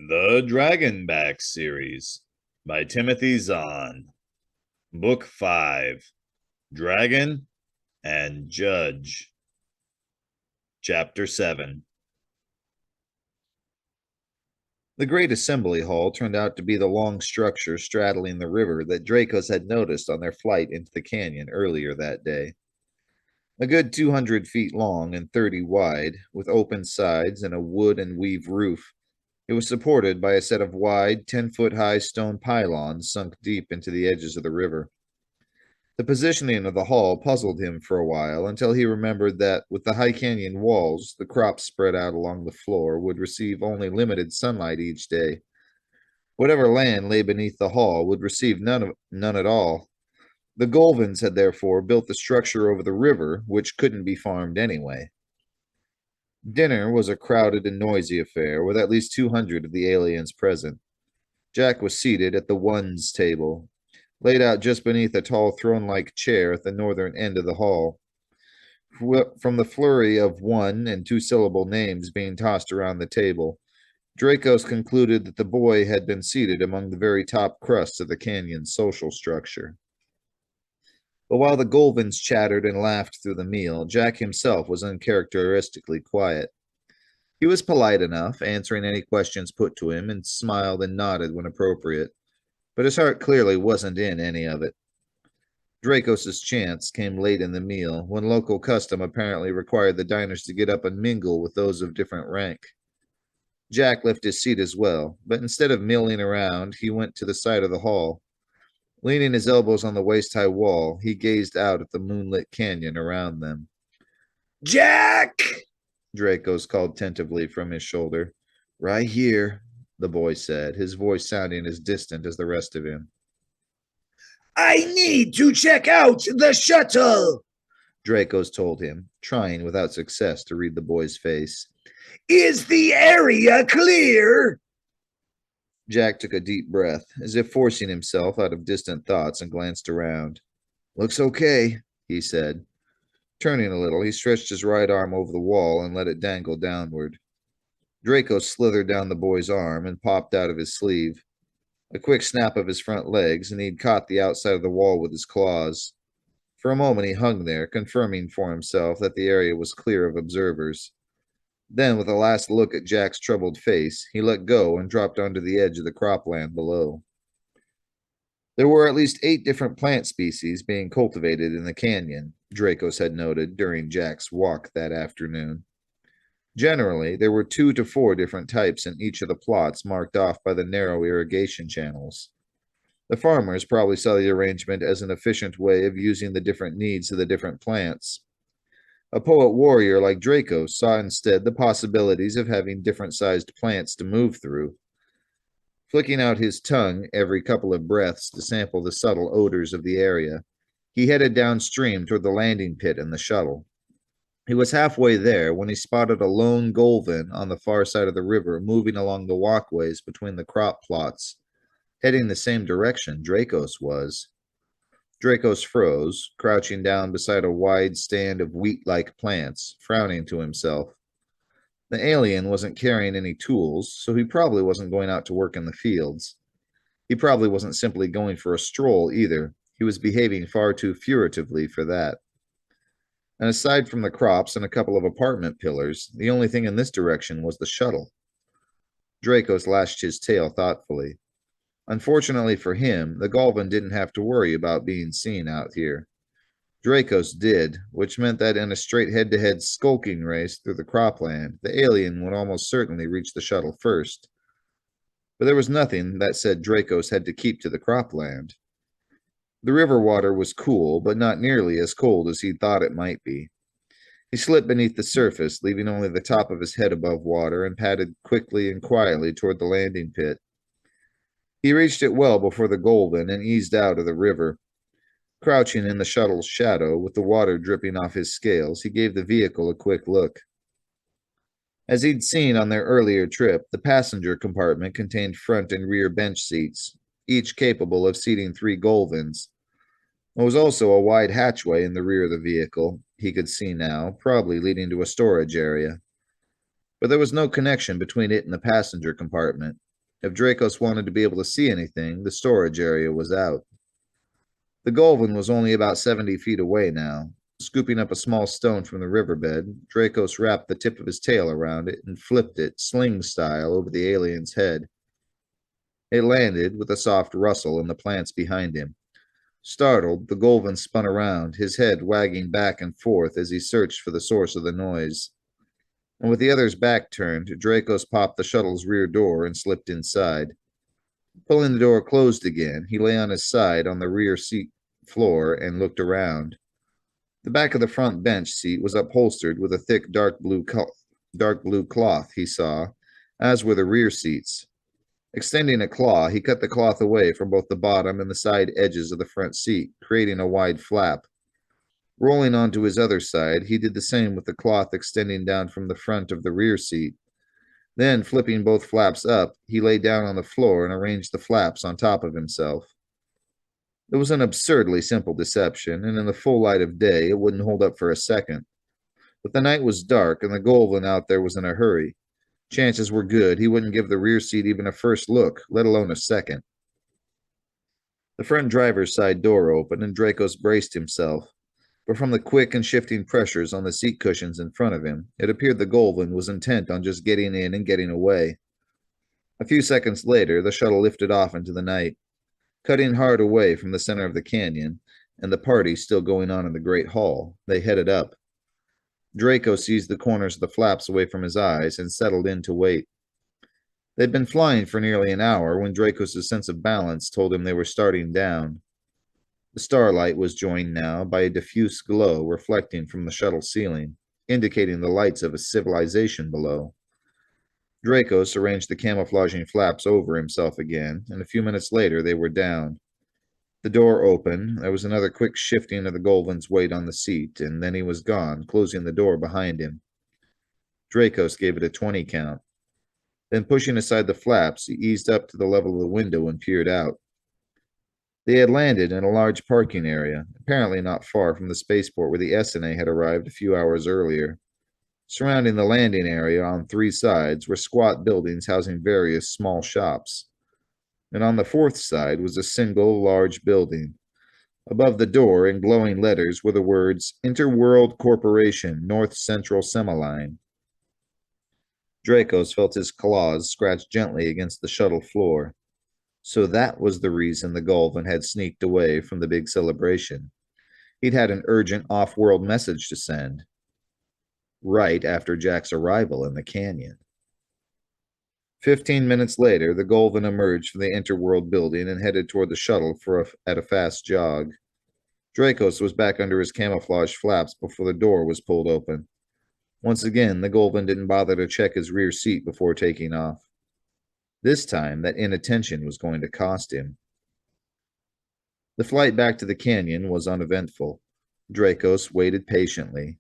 The Dragonback series by Timothy Zahn. Book 5, Dragon and Judge. Chapter 7. The great assembly hall turned out to be the long structure straddling the river that Dracos had noticed on their flight into the canyon earlier that day. A good 200 feet long and 30 wide, with open sides and a wood and weave roof, it was supported by a set of wide, 10-foot-high stone pylons sunk deep into the edges of the river. The positioning of the hall puzzled him for a while until he remembered that, with the high canyon walls, the crops spread out along the floor would receive only limited sunlight each day. Whatever land lay beneath the hall would receive none at all. The Golvins had therefore built the structure over the river, which couldn't be farmed anyway. Dinner was a crowded and noisy affair, with at least 200 of the aliens present. Jack was seated at the ones table, laid out just beneath a tall throne-like chair at the northern end of the hall. From the flurry of one- and two-syllable names being tossed around the table, Dracos concluded that the boy had been seated among the very top crusts of the canyon's social structure. But while the Golvins chattered and laughed through the meal, Jack himself was uncharacteristically quiet. He was polite enough, answering any questions put to him, and smiled and nodded when appropriate, but his heart clearly wasn't in any of it. Dracos's chance came late in the meal, when local custom apparently required the diners to get up and mingle with those of different rank. Jack left his seat as well, but instead of milling around, he went to the side of the hall. Leaning his elbows on the waist-high wall, he gazed out at the moonlit canyon around them. "Jack!" Dracos called tentatively from his shoulder. "Right here," the boy said, his voice sounding as distant as the rest of him. "I need to check out the shuttle," Dracos told him, trying without success to read the boy's face. "Is the area clear?" Jack took a deep breath, as if forcing himself out of distant thoughts, and glanced around. "Looks okay," he said. Turning a little, he stretched his right arm over the wall and let it dangle downward. Draco slithered down the boy's arm and popped out of his sleeve. A quick snap of his front legs, and he'd caught the outside of the wall with his claws. For a moment he hung there, confirming for himself that the area was clear of observers. Then, with a last look at Jack's troubled face, he let go and dropped onto the edge of the cropland below. There were at least 8 different plant species being cultivated in the canyon, Dracos had noted during Jack's walk that afternoon. Generally, there were 2 to 4 different types in each of the plots marked off by the narrow irrigation channels. The farmers probably saw the arrangement as an efficient way of using the different needs of the different plants. A poet warrior like Dracos saw instead the possibilities of having different-sized plants to move through. Flicking out his tongue every couple of breaths to sample the subtle odors of the area, he headed downstream toward the landing pit and the shuttle. He was halfway there when he spotted a lone Golvin on the far side of the river moving along the walkways between the crop plots, heading the same direction Dracos was. Dracos froze, crouching down beside a wide stand of wheat-like plants, frowning to himself. The alien wasn't carrying any tools, so he probably wasn't going out to work in the fields. He probably wasn't simply going for a stroll either. He was behaving far too furtively for that. And aside from the crops and a couple of apartment pillars, the only thing in this direction was the shuttle. Dracos lashed his tail thoughtfully. Unfortunately for him, the Golvin didn't have to worry about being seen out here. Dracos did, which meant that in a straight head-to-head skulking race through the cropland, the alien would almost certainly reach the shuttle first. But there was nothing that said Dracos had to keep to the cropland. The river water was cool, but not nearly as cold as he'd thought it might be. He slipped beneath the surface, leaving only the top of his head above water, and padded quickly and quietly toward the landing pit. He reached it well before the Golvin and eased out of the river. Crouching in the shuttle's shadow, with the water dripping off his scales, he gave the vehicle a quick look. As he'd seen on their earlier trip, the passenger compartment contained front and rear bench seats, each capable of seating 3 Golvins. There was also a wide hatchway in the rear of the vehicle, he could see now, probably leading to a storage area. But there was no connection between it and the passenger compartment. If Dracos wanted to be able to see anything, the storage area was out. The Golvan was only about 70 feet away now. Scooping up a small stone from the riverbed, Dracos wrapped the tip of his tail around it and flipped it, sling style, over the alien's head. It landed with a soft rustle in the plants behind him. Startled, the Golvan spun around, his head wagging back and forth as he searched for the source of the noise. And with the other's back turned, Dracos popped the shuttle's rear door and slipped inside. Pulling the door closed again, he lay on his side on the rear seat floor and looked around. The back of the front bench seat was upholstered with a thick dark blue cloth, he saw, as were the rear seats. Extending a claw, he cut the cloth away from both the bottom and the side edges of the front seat, creating a wide flap. Rolling onto his other side, he did the same with the cloth extending down from the front of the rear seat. Then, flipping both flaps up, he lay down on the floor and arranged the flaps on top of himself. It was an absurdly simple deception, and in the full light of day, it wouldn't hold up for a second. But the night was dark, and the Golvan out there was in a hurry. Chances were good he wouldn't give the rear seat even a first look, let alone a second. The front driver's side door opened, and Dracos braced himself. But from the quick and shifting pressures on the seat cushions in front of him, it appeared the Golvan was intent on just getting in and getting away. A few seconds later, the shuttle lifted off into the night, cutting hard away from the center of the canyon, and the party still going on in the great hall. They headed up. Draco seized the corners of the flaps away from his eyes and settled in to wait. They'd been flying for nearly an hour when Dracos' sense of balance told him they were starting down. The starlight was joined now by a diffuse glow reflecting from the shuttle ceiling, indicating the lights of a civilization below. Dracos arranged the camouflaging flaps over himself again, and a few minutes later they were down. The door opened, there was another quick shifting of the Golvan's weight on the seat, and then he was gone, closing the door behind him. Dracos gave it a 20 count. Then, pushing aside the flaps, he eased up to the level of the window and peered out. They had landed in a large parking area, apparently not far from the spaceport where the SNA had arrived a few hours earlier. Surrounding the landing area on three sides were squat buildings housing various small shops. And on the fourth side was a single large building. Above the door, in glowing letters, were the words, Interworld Corporation, North Central Semiline. Dracos felt his claws scratch gently against the shuttle floor. So that was the reason the Golvan had sneaked away from the big celebration. He'd had an urgent off-world message to send. Right after Jack's arrival in the canyon. 15 minutes later, the Golvan emerged from the Interworld building and headed toward the shuttle at a fast jog. Dracos was back under his camouflage flaps before the door was pulled open. Once again, the Golvan didn't bother to check his rear seat before taking off. This time, that inattention was going to cost him. The flight back to the canyon was uneventful. Dracos waited patiently.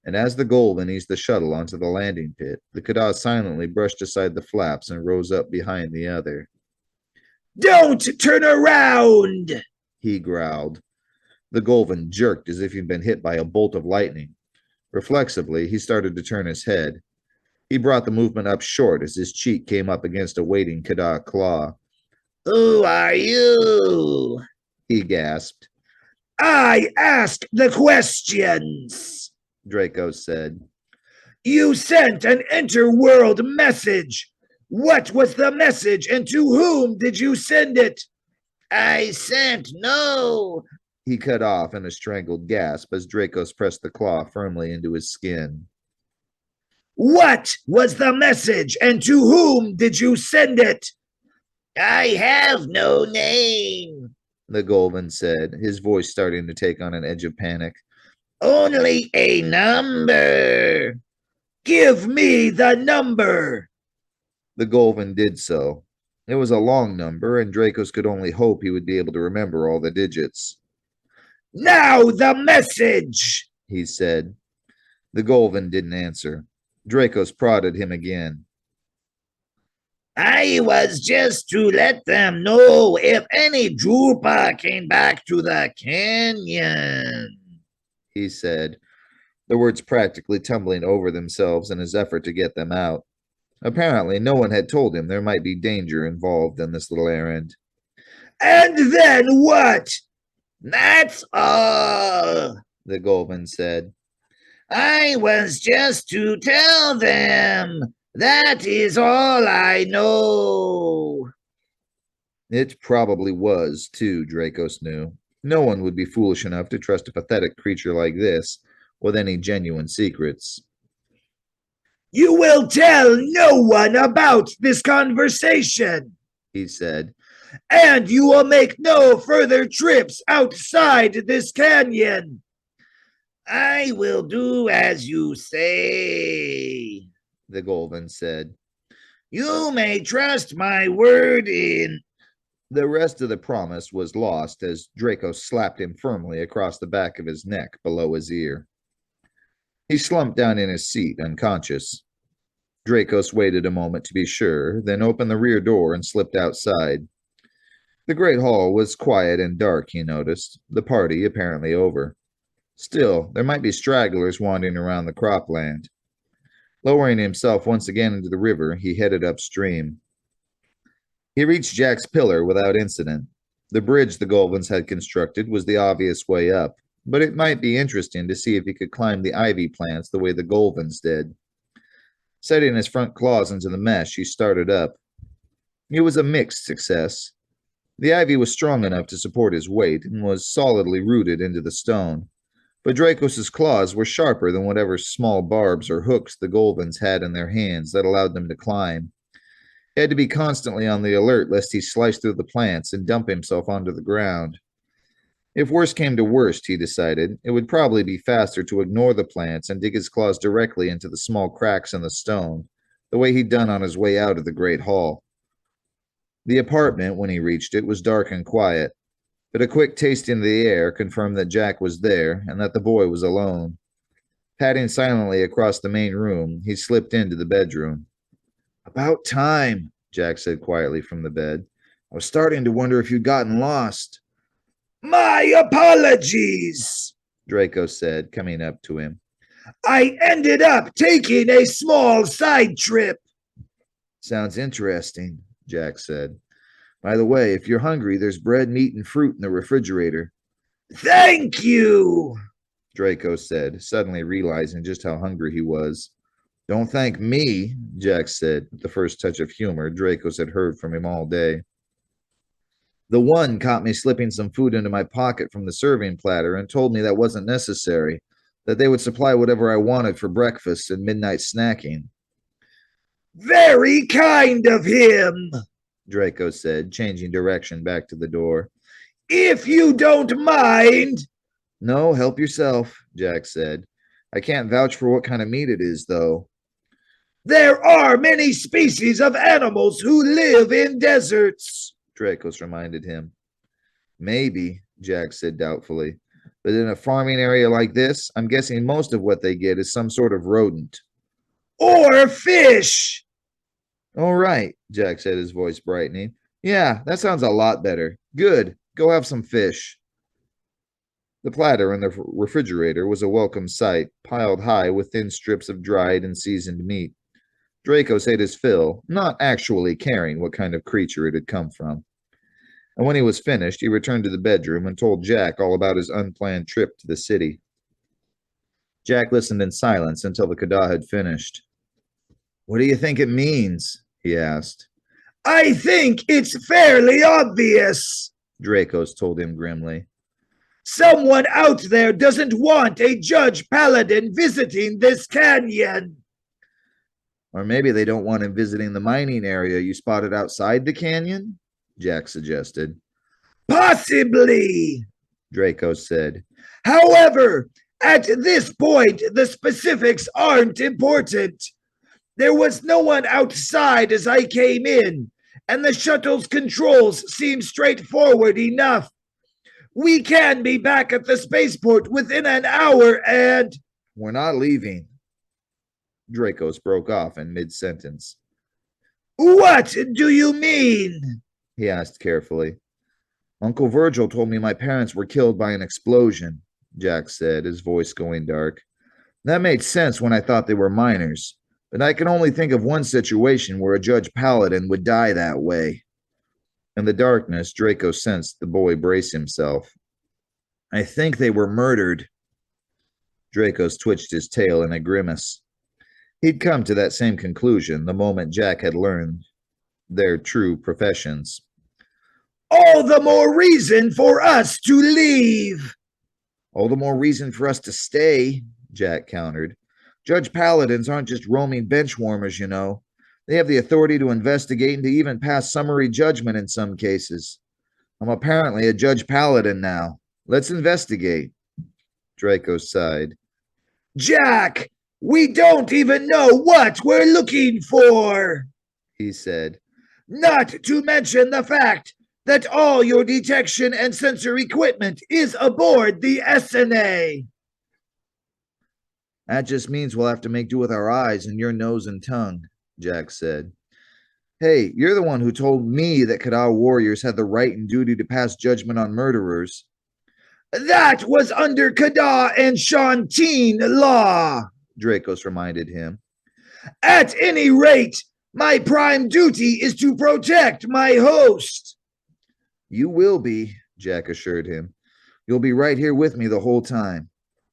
And as the Golvan eased the shuttle onto the landing pit, the Kadah silently brushed aside the flaps and rose up behind the other. "Don't turn around!" he growled. The Golvan jerked as if he'd been hit by a bolt of lightning. Reflexively, he started to turn his head. He brought the movement up short as his cheek came up against a waiting Kadah claw. "Who are you?" he gasped. "I ask the questions," Draco said. "You sent an interworld message. What was the message and to whom did you send it?" "I sent no," he cut off in a strangled gasp as Dracos pressed the claw firmly into his skin. "What was the message and to whom did you send it?" "I have no name," the Golvan said, his voice starting to take on an edge of panic. "Only a number." "Give me the number." The Golvan did so. It was a long number, and Dracos could only hope he would be able to remember all the digits. "Now the message," he said. The Golvan didn't answer. Dracos prodded him again. "I was just to let them know if any Drupa came back to the canyon," he said, the words practically tumbling over themselves in his effort to get them out. Apparently, no one had told him there might be danger involved in this little errand. And then what? That's all, The Goblin said. I was just to tell them. That is all I know. It probably was, too, Dracos knew. No one would be foolish enough to trust a pathetic creature like this with any genuine secrets. You will tell no one about this conversation, he said. And you will make no further trips outside this canyon. I will do as you say, the Goblin said. You may trust my word in. The rest of the promise was lost as Draco slapped him firmly across the back of his neck below his ear. He slumped down in his seat, unconscious. Dracos waited a moment to be sure, then opened the rear door and slipped outside. The great hall was quiet and dark, he noticed, the party apparently over. Still, there might be stragglers wandering around the cropland. Lowering himself once again into the river, he headed upstream. He reached Jack's pillar without incident. The bridge the Goblins had constructed was the obvious way up, but it might be interesting to see if he could climb the ivy plants the way the Goblins did. Setting his front claws into the mesh, he started up. It was a mixed success. The ivy was strong enough to support his weight and was solidly rooted into the stone, but Dracos's claws were sharper than whatever small barbs or hooks the Goblins had in their hands that allowed them to climb. He had to be constantly on the alert lest he slice through the plants and dump himself onto the ground. If worst came to worst, he decided, it would probably be faster to ignore the plants and dig his claws directly into the small cracks in the stone, the way he'd done on his way out of the great hall. The apartment, when he reached it, was dark and quiet, but a quick taste into the air confirmed that Jack was there and that the boy was alone. Padding silently across the main room, he slipped into the bedroom. About time, Jack said quietly from the bed. I was starting to wonder if you'd gotten lost. My apologies, Draco said, coming up to him. I ended up taking a small side trip. Sounds interesting, Jack said. By the way, if you're hungry, there's bread, meat, and fruit in the refrigerator. Thank you, Draco said, suddenly realizing just how hungry he was. Don't thank me, Jack said, with the first touch of humor Dracos had heard from him all day. The one caught me slipping some food into my pocket from the serving platter and told me that wasn't necessary, that they would supply whatever I wanted for breakfast and midnight snacking. Very kind of him, Draco said, changing direction back to the door. If you don't mind. No, help yourself, Jack said. I can't vouch for what kind of meat it is, though. There are many species of animals who live in deserts, Dracos reminded him. Maybe, Jack said doubtfully. But in a farming area like this, I'm guessing most of what they get is some sort of rodent. Or fish. All right, Jack said, his voice brightening. Yeah, that sounds a lot better. Good. Go have some fish. The platter in the refrigerator was a welcome sight, piled high with thin strips of dried and seasoned meat. Dracos ate his fill, not actually caring what kind of creature it had come from. And when he was finished, he returned to the bedroom and told Jack all about his unplanned trip to the city. Jack listened in silence until the Kada had finished. What do you think it means? He asked. I think it's fairly obvious, Dracos told him grimly. Someone out there doesn't want a judge paladin visiting this canyon. Or maybe they don't want him visiting the mining area you spotted outside the canyon? Jack suggested. Possibly, Dracos said. However, at this point, the specifics aren't important. There was no one outside as I came in, and the shuttle's controls seem straightforward enough. We can be back at the spaceport within an hour and... We're not leaving. Dracos broke off in mid-sentence. What do you mean? He asked carefully. Uncle Virgil told me my parents were killed by an explosion, Jack said, his voice going dark. That made sense when I thought they were miners. but I can only think of one situation where a Judge Paladin would die that way. In the darkness, Draco sensed the boy brace himself. I think they were murdered. Dracos twitched his tail in a grimace. He'd come to that same conclusion the moment Jack had learned their true professions. All the more reason for us to leave. All the more reason for us to stay, Jack countered. Judge Paladins aren't just roaming bench warmers, you know. They have the authority to investigate and to even pass summary judgment in some cases. I'm apparently a Judge Paladin now. Let's investigate. Draco sighed. Jack, we don't even know what we're looking for, he said. Not to mention the fact that all your detection and sensor equipment is aboard the SNA. That just means we'll have to make do with our eyes and your nose and tongue, Jack said. Hey, you're the one who told me that Kadar warriors had the right and duty to pass judgment on murderers. That was under Kadar and Shantine law, Dracos reminded him. At any rate, my prime duty is to protect my host. You will be, Jack assured him. You'll be right here with me the whole time.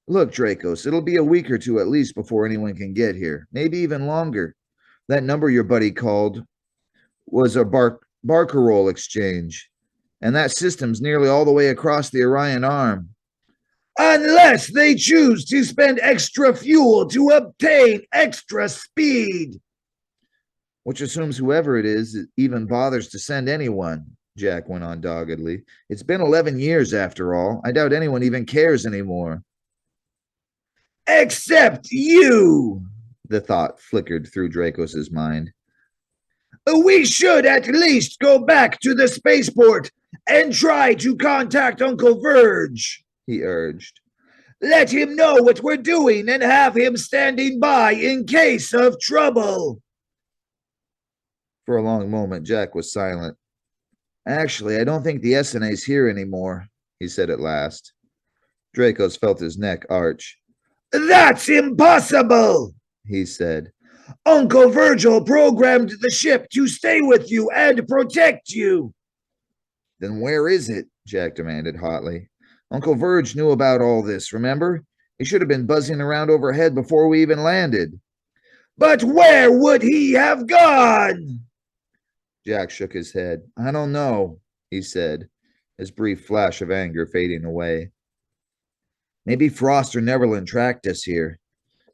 Look, Dracos, it'll be a week or two at least before anyone can get here, maybe even longer. That number your buddy called was a Barcarolle exchange, and that system's nearly all the way across the Orion Arm. Unless they choose to spend extra fuel to obtain extra speed. Which assumes whoever it is even bothers to send anyone, Jack went on doggedly. It's been 11 years after all. I doubt anyone even cares anymore. Except you, the thought flickered through Dracos' mind. We should at least go back to the spaceport and try to contact Uncle Verge, he urged. Let him know what we're doing and have him standing by in case of trouble. For a long moment, Jack was silent. Actually, I don't think the SNA's here anymore, he said at last. Dracos felt his neck arch. That's impossible, he said. Uncle Virgil programmed the ship to stay with you and protect you. Then where is it? Jack demanded hotly. Uncle Verge knew about all this, remember? He should have been buzzing around overhead before we even landed. But where would he have gone? Jack shook his head. I don't know, he said, his brief flash of anger fading away. Maybe Frost or Neverland tracked us here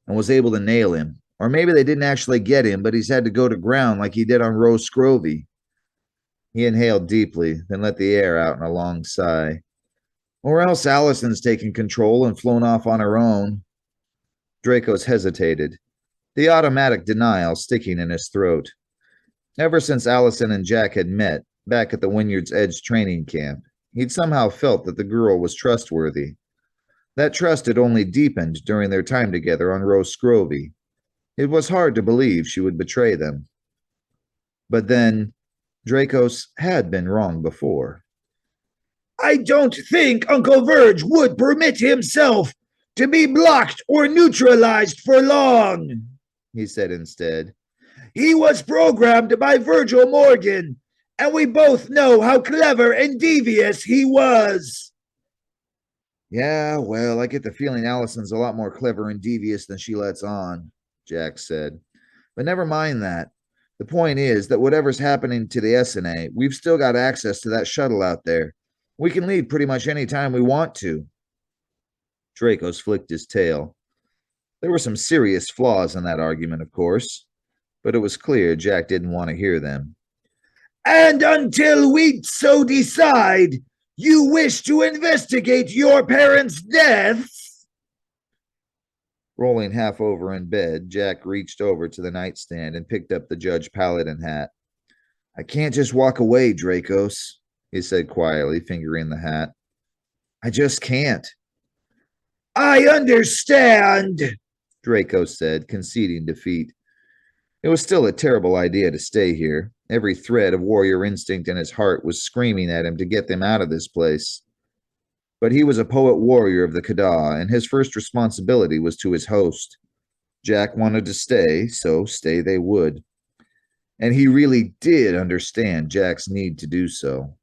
and was able to nail him. Or maybe they didn't actually get him, but he's had to go to ground like he did on Rose Scrovy. He inhaled deeply, then let the air out in a long sigh. Or else Allison's taken control and flown off on her own. Dracos hesitated, the automatic denial sticking in his throat. Ever since Allison and Jack had met, back at the Wynyard's Edge training camp, he'd somehow felt that the girl was trustworthy. That trust had only deepened during their time together on Rose Scrovy. It was hard to believe she would betray them. But then, Dracos had been wrong before. I don't think Uncle Verge would permit himself to be blocked or neutralized for long, he said instead. He was programmed by Virgil Morgan, and we both know how clever and devious he was. Yeah, well, I get the feeling Allison's a lot more clever and devious than she lets on, Jack said. But never mind that. The point is that whatever's happening to the SNA, we've still got access to that shuttle out there. We can leave pretty much any time we want to. Dracos flicked his tail. There were some serious flaws in that argument, of course, but it was clear Jack didn't want to hear them. And until we so decide, you wish to investigate your parents' deaths? Rolling half over in bed, Jack reached over to the nightstand and picked up the Judge Paladin hat. I can't just walk away, Dracos, he said quietly, fingering the hat. I just can't. I understand, Dracos said, conceding defeat. It was still a terrible idea to stay here. Every thread of warrior instinct in his heart was screaming at him to get them out of this place. But he was a poet warrior of the Kadar, and his first responsibility was to his host. Jack wanted to stay, so stay they would. And he really did understand Jack's need to do so.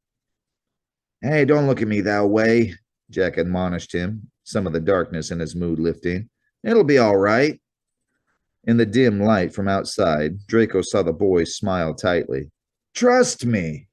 Hey, don't look at me that way, Jack admonished him, some of the darkness in his mood lifting. It'll be all right. In the dim light from outside, Draco saw the boy smile tightly. Trust me,